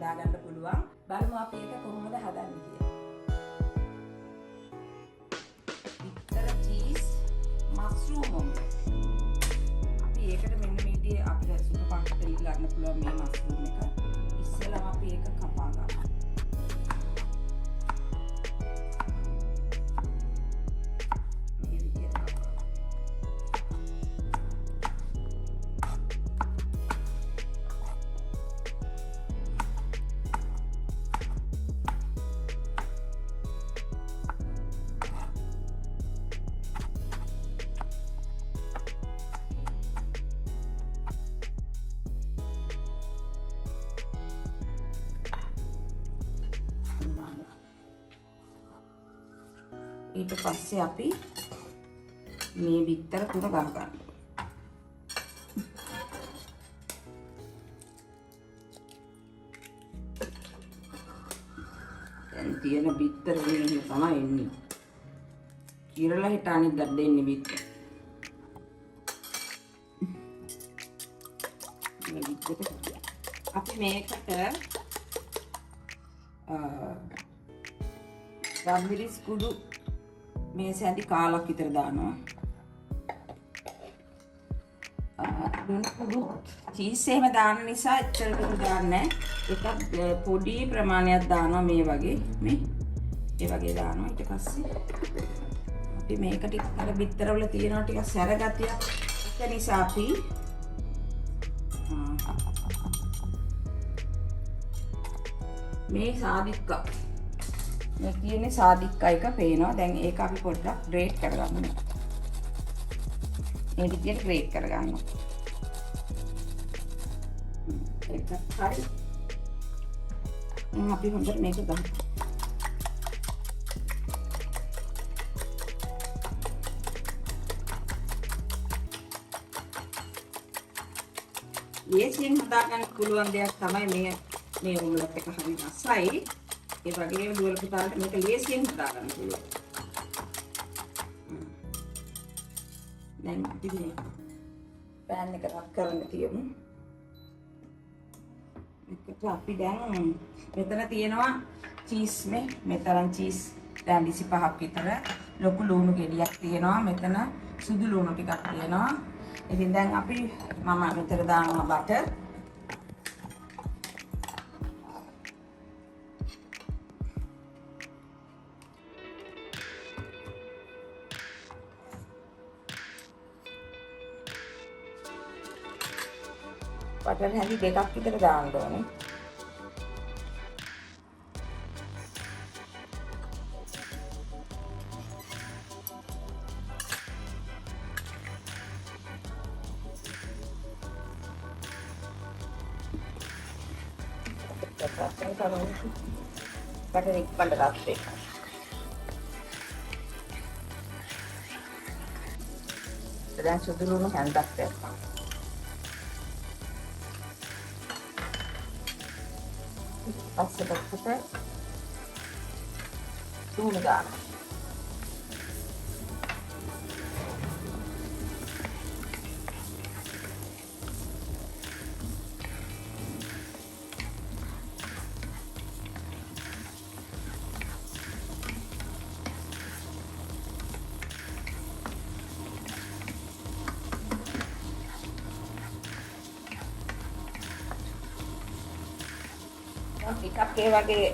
හදාගන්න පුළුවන්. බලමු අපි ඒක කොහොමද හදන්නේ කියලා. විතර චීස් මස්රූම් ඔම්ලට්. අපි ඒකට මෙන්න මේ විදිහේ අපිට සුපර් මාකට් එකේ ගන්න පුළුවන් මේ මස්රූම් එක. ඉස්සෙල්ලාම අපි ඒක කපා ගන්නවා. ඊට පස්සේ අපි මේ බිත්තර තුන ගහ ගන්නවා. දැන් තියෙන බිත්තර වලින් තමයි එන්නේ. කිරලා හිට අනිත් දඩ දෙන්නේ බිත්තර. මේ බිත්තර අපි මේකට රම්මිරිස් කුඩු මේ සැඳි කාලක් විතර දානවා. කුඩු චීස් එහෙම දාන නිසා එච්චරකට දාන්නේ නැහැ. එකක් පොඩි ප්‍රමාණයක් දානවා මේ වගේ. මේ ඒ වගේ දානවා. ඊට පස්සේ අපි මේක ටික අර බිත්තර වල තියෙනවා ටික සැර ගතියක්. ඒක නිසා අපි මේ සාදික්කා මේ කියන්නේ සාදික්කා එක පේනවා. දැන් ඒක අපි පොඩ්ඩක් ග්‍රේට් කරගමු. මේ විදිහට ග්‍රේට් කරගන්නවා. ඒක හරි. අපි හොඳට මේක ගමු. ලේසියෙන් හදාගන්න පුළුවන් දෙයක් තමයි මේ ඔම්ලට් එක. හරි රසයි. ඒ වගේම දුවල පුතාලට මේක ලේසියෙන් හදාගන්න පුළුවන්. දැන් අපි මේ පෑන් එක රත් කරන්න තියමු. මේකට අපි දැන් මෙතන තියෙනවා චීස් මෙතරම් චීස් දැන් 25ක් විතර. ලොකු ලුණු ගෙඩියක් තියෙනවා. මෙතන සුදු ලුණු ටිකක් තියෙනවා. ඉතින් දැන් අපි මම මෙතන දානවා බටර්. බටර් හැඳි දෙකක් විතර දාන්න ඕනේ. බටර් එක පල්ල ගන්න. දැන් සුදු ලුණු හැන්දක් දැම්මා. පස්සේ බක්කට ලුණු දානවා. ටිකක් ඒ වගේ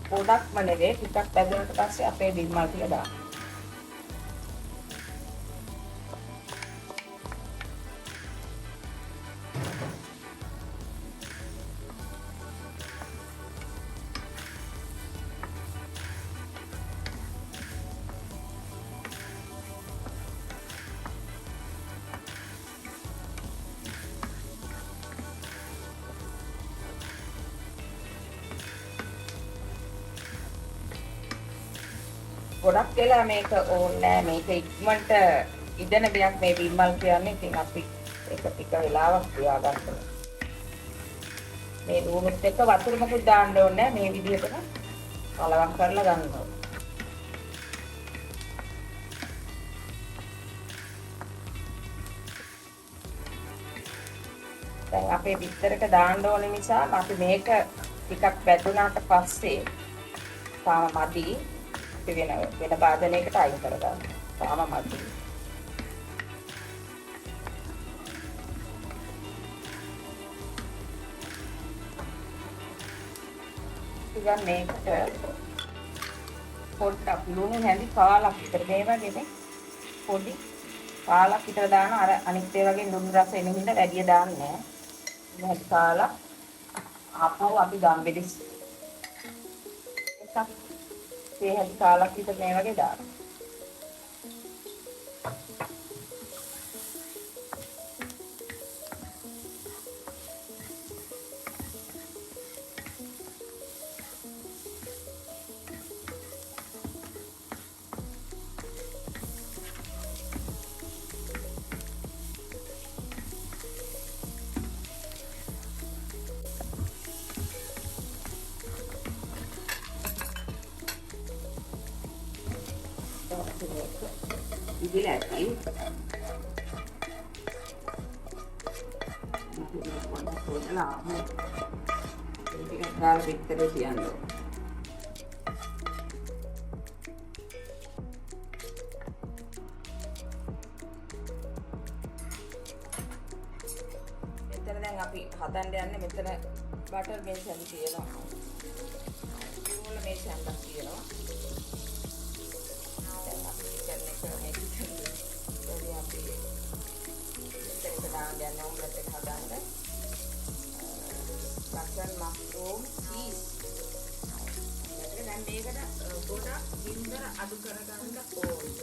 පොඩක්ම නෙවෙයි ටිකක් බැදුනට පස්සේ අපේ බිම්මල් ටික දාන්න. ගොඩක් වෙලා මේක ඕනේ නෑ. මේක ඉක්මනට ඉදෙන දෙයක් මේ බිම්මල් කියන්නේ. ඉතින් අපි ඒක ටික වෙලාවක් තියාගන්න ඕනේ. මේ ලුණුත් එක්ක වතුර මොකුත් දාන්න ඕනේ නෑ. මේ විදිහට කලවම් කරලා ගන්න ඕනේ. දැන් අපේ බිත්තරක දාන්න ඕනේ නිසා අපි මේක ටිකක් වැදුනාට පස්සේ තාම මදි. අපි වෙන භාජනයකට අයින් කරගන්න. තාම මදි. ඉතින් මේකට පොඩ්ඩක් ලුණු හැඳි කාලක් විතර මේ වගේනේ පොඩි කාලක් විතර දාන අර අනිත් ඒ වගේ ලුණු රස එන හින්දා වැඩි දාන්නේ නැහැ. මේ කාලක් ආපහු අපි ගම්බෙලිස් එකක් මේ හැදි කාලක් විතර මේ වගේ දානවා. ඉදිරියට ඇයි පොඩ්ඩලා ටිකක් දාලා පිටතට තියන්න ඕන. මෙතන දැන් අපි හදන්න යන්නේ මෙතන බටර් මේසන් තියෙනවා. ඉවුල මේසන් තියෙනවා. dan omlette එක හදන්න බටර් මස්රූම් චීස් දැන් මේකට ගොඩක් ගින්දර අඩු කරගන්න ඕනේ.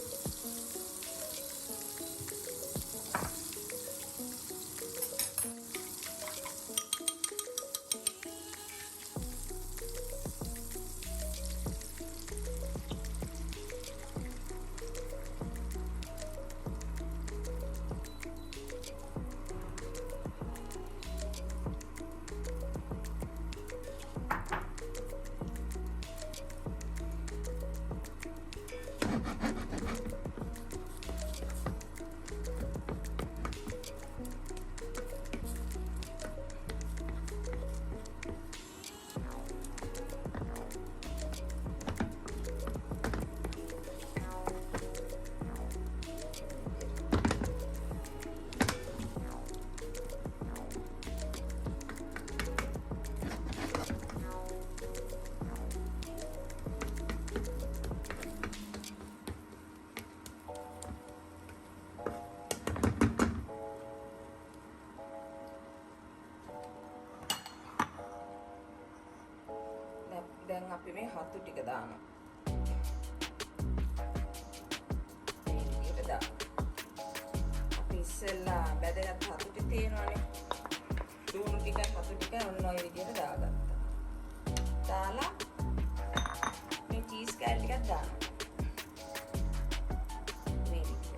දැන් අපි මේ හතු ටික දානවා. මේ විදිහට දානවා. අපි ඉස්සෙල්ලා බැදගත් හතු ටික තියෙනවානේ. ලුණු ටික හතු ටික ඔන්න ඔය විදිහට දාගත්තා. දාලා මේ චීස් කෑලි ටිකක් දානවා. මේ විදිහට.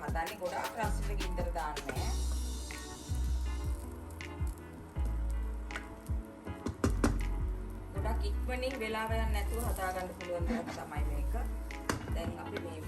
හදන්නේ ගොඩාක් රසට ගින්දර දාන්නේ. ගොඩක් ඉක්මනින් වෙලාව යන්නේ නැතුව හදා ගන්න පුළුවන් දෙයක් තමයි මේක. දැන් අපි මේ